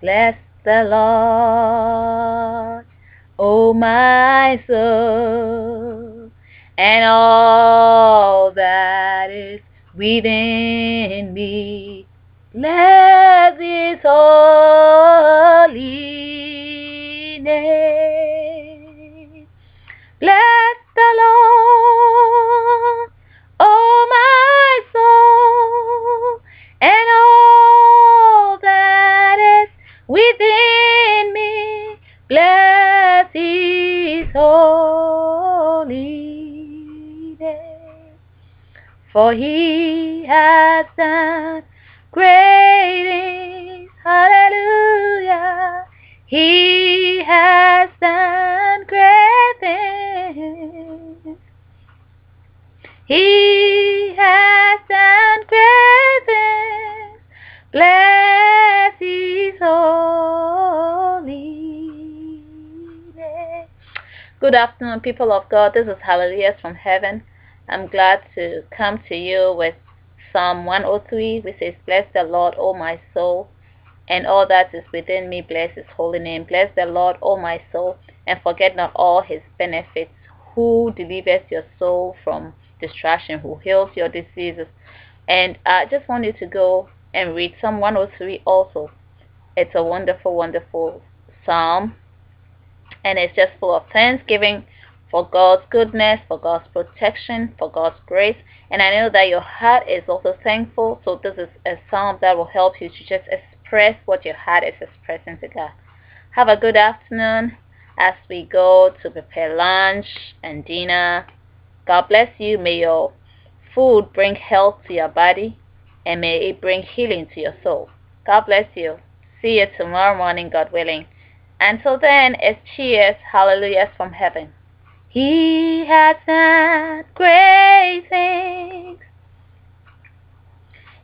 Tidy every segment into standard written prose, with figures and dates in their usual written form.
Bless the Lord, O my soul, and all that is within me. Bless His holy name. Bless the Lord, O my soul, and all that is within me. Bless His holy name. For He has done great things. Hallelujah. He has done great things. He has done great things. Bless His holy name. Good afternoon, people of God. This is Hallelujah from Heaven. I'm glad to come to you with Psalm 103, which says, Bless the Lord, O my soul, and all that is within me. Bless His holy name. Bless the Lord, O my soul, and forget not all His benefits, who delivers your soul from destruction, who heals your diseases. And I just want you to go and read Psalm 103 also. It's a wonderful, wonderful psalm, and it's just full of thanksgiving for God's goodness, for God's protection, for God's grace. And I know that your heart is also thankful, so this is a psalm that will help you to just express what your heart is expressing to God. Have a good afternoon as we go to prepare lunch and dinner. God bless you. May your food bring health to your body, and may it bring healing to your soul. God bless you. See you tomorrow morning, God willing. Until then, it's cheers, hallelujahs from heaven. He has done great things.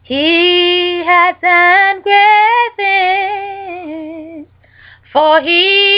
He has done great things. For He